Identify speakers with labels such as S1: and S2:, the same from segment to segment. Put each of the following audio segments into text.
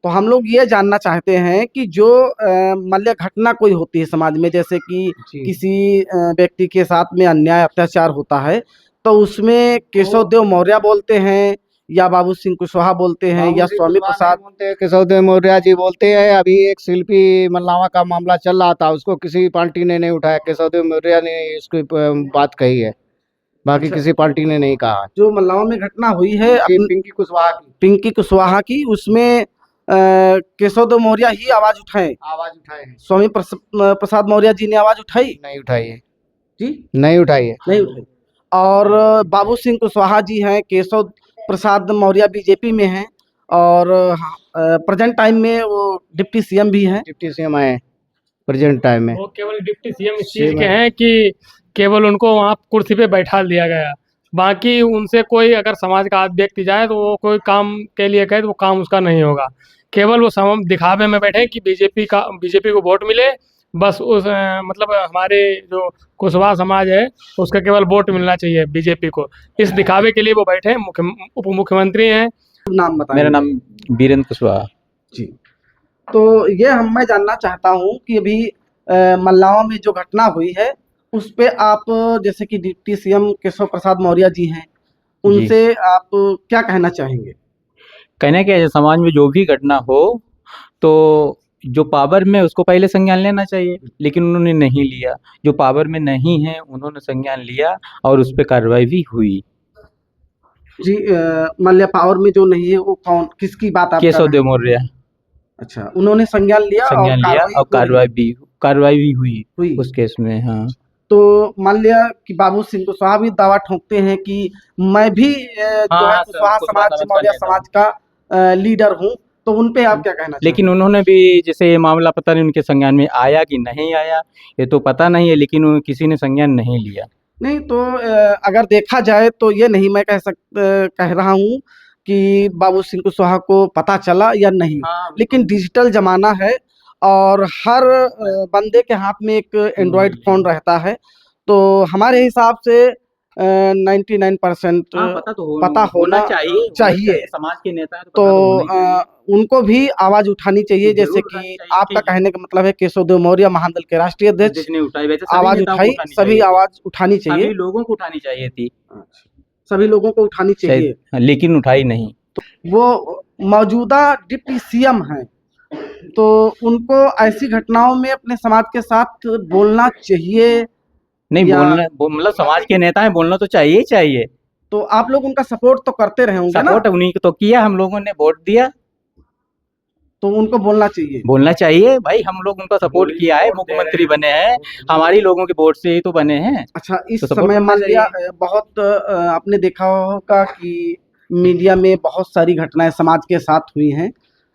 S1: तो हम लोग ये जानना चाहते हैं कि जो मान लिया घटना कोई होती है समाज में, जैसे कि
S2: जी।
S1: किसी व्यक्ति के साथ में अन्याय अत्याचार होता है, तो उसमें केशव
S2: तो
S1: देव मौर्य बोलते हैं या बाबू सिंह कुशवाहा बोलते हैं
S2: बाबू
S1: या
S2: सिंह
S1: स्वामी
S2: कुशवाहा नहीं
S1: प्रसाद।
S2: बोलते, केशव देव मौर्य जी बोलते हैं। अभी एक शिल्पी मल्लावा का मामला चल रहा था, उसको किसी पार्टी ने नहीं उठाया, केशव देव मौर्य ने इसकी बात कही है, बाकी
S1: अच्छा,
S2: किसी पार्टी ने नहीं कहा है।
S1: जो मल्लावा में घटना हुई है
S2: जी, पिंकी कुशवाहा की
S1: पिंकी कुशवाहा की, उसमें केशव देव मौर्य ही आवाज उठाए,
S2: आवाज उठाए हैं।
S1: स्वामी प्रसाद मौर्य जी ने आवाज उठाई?
S2: नहीं उठाई है।
S1: जी,
S2: नहीं उठाई है।
S1: नहीं उठाई। और बाबू सिंह कुशवाहा जी हैं, केशव प्रसाद मौर्य बीजेपी में हैं, और प्रेजेंट टाइम में वो डिप्टी सीएम भी हैं।
S2: डिप्टी सीएम आए प्रेजेंट टाइम में।
S3: वो केवल डिप्टी सीएम इस चीज
S2: सीएम
S3: के हैं कि केवल उनको वहाँ कुर्सी पे बैठा दिया गया। बाकी उनसे कोई अगर समाज का व्यक्ति जाए तो वो कोई काम के लिए कहे तो वो काम उसका नहीं होगा। केवल वो सम दिखावे में बैठे कि बीजेपी को वोट मिले, बस उस मतलब हमारे जो कुशवाहा समाज है उसका केवल वोट मिलना चाहिए बीजेपी को। इस दिखावे के लिए वो बैठे उप मुख्यमंत्री हैं।
S1: नाम बताएं।
S4: मेरा नाम वीरेंद्र कुशवाहा।
S1: जी, तो ये मैं जानना चाहता हूँ कि अभी मल्लावा में जो घटना हुई है उस पे आप, जैसे कि डिप्टी सीएम केशव प्रसाद मौर्य जी हैं, उनसे आप क्या कहना चाहेंगे?
S4: कहने के समाज में जो भी घटना हो तो जो पावर में उसको पहले संज्ञान लेना चाहिए, लेकिन उन्होंने नहीं लिया। जो पावर में नहीं है उन्होंने संज्ञान लिया और उस पर कार्रवाई भी हुई।
S1: जी, मान लिया पावर में जो नहीं है वो कौन, किसकी बात आप कर
S4: केशव
S1: रहे
S4: देव
S1: हैं?
S4: मौर्य
S1: अच्छा, उन्होंने संज्ञान लिया और
S4: संज्ञान लिया और कार्रवाई भी हुई
S1: हुई।
S4: उस केस में। हाँ,
S1: तो मान लिया कि बाबू सिंह कुशवाहा भी दावा ठोकते हैं कि मैं भी जो है
S4: हाँ,
S1: कुशवाहा
S4: कुशवाहा
S1: समाज
S4: समाज का
S1: मौर्य
S4: नेता
S1: समाज का लीडर हूँ, तो उन पे आप क्या कहना
S4: लेकिन
S1: चाहेंगे?
S4: उन्होंने भी, जैसे ये मामला पता नहीं उनके संज्ञान में आया कि नहीं आया, ये तो पता नहीं है, लेकिन किसी ने संज्ञान नहीं लिया।
S1: नहीं तो अगर देखा जाए तो ये नहीं मैं कह रहा हूँ कि बाबू सिंह कुशवाहा को पता चला या नहीं, लेकिन डिजिटल जमाना है और हर बंदे के हाथ में एक एंड्रॉयड फोन रहता है, तो हमारे हिसाब से 99% पता होना चाहिए।
S4: समाज के नेता है
S1: तो उनको भी आवाज उठानी चाहिए, जैसे कि आपका कहने का मतलब है केशव देव मौर्य महादल के राष्ट्रीय अध्यक्ष
S4: ने उठाई, वैसे
S1: आवाज उठाई, सभी आवाज उठानी चाहिए,
S4: सभी लोगों को उठानी चाहिए थी।
S1: सभी लोगों को उठानी चाहिए,
S4: लेकिन उठाई नहीं।
S1: वो मौजूदा डिप्टी सीएम हैं, तो उनको ऐसी घटनाओं में अपने समाज के साथ बोलना चाहिए।
S4: नहीं बोलना, मतलब समाज के नेता हैं, बोलना तो चाहिए ही चाहिए।
S1: तो आप लोग उनका सपोर्ट तो करते रहे होंगे ना?
S4: सपोर्ट उन्हीं को तो किया, हम लोगों ने वोट दिया,
S1: तो उनको बोलना चाहिए।
S4: बोलना चाहिए भाई, हम लोग उनका सपोर्ट किया है, मुख्यमंत्री बने हैं, हमारी लोगों के वोट से ही तो बने हैं।
S1: अच्छा, इस
S4: तो
S1: समय मान लिया बहुत आपने देखा होगा कि मीडिया में बहुत सारी घटनाएं समाज के साथ हुई हैं,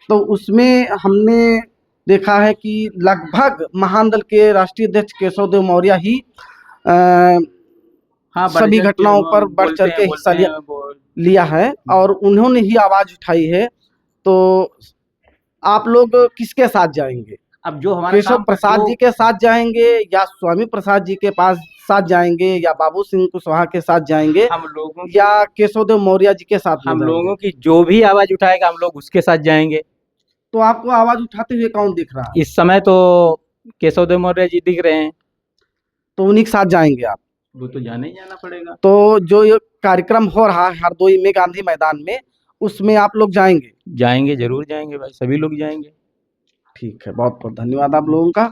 S1: तो उसमें हमने देखा है कि लगभग महादल के राष्ट्रीय अध्यक्ष केशव देव मौर्य ही सभी घटनाओं पर बढ़ चढ़ के हिस्सा लिया है और उन्होंने ही आवाज उठाई है। तो आप लोग किसके साथ जाएंगे?
S4: अब जो हमारे
S1: केशव प्रसाद जी के साथ जाएंगे या स्वामी प्रसाद जी के पास साथ जाएंगे या बाबू सिंह कुशवाहा के साथ जाएंगे,
S4: हम लोगों
S1: या केशव देव मौर्य जी के साथ
S4: हम लोगों की जो भी आवाज उठाएगा हम लोग उसके साथ जाएंगे।
S1: तो आपको आवाज उठाते हुए कौन दिख रहा है
S4: इस समय? तो केशव देव मौर्य जी दिख रहे हैं,
S1: तो उन्हीं के साथ जाएंगे आप?
S4: वो तो जाने ही जाना पड़ेगा।
S1: तो जो ये कार्यक्रम हो रहा है हरदोई में गांधी मैदान में, उसमें आप लोग जाएंगे?
S4: जाएंगे, जरूर जाएंगे भाई, सभी लोग जाएंगे।
S1: ठीक है, बहुत बहुत धन्यवाद आप लोगों का।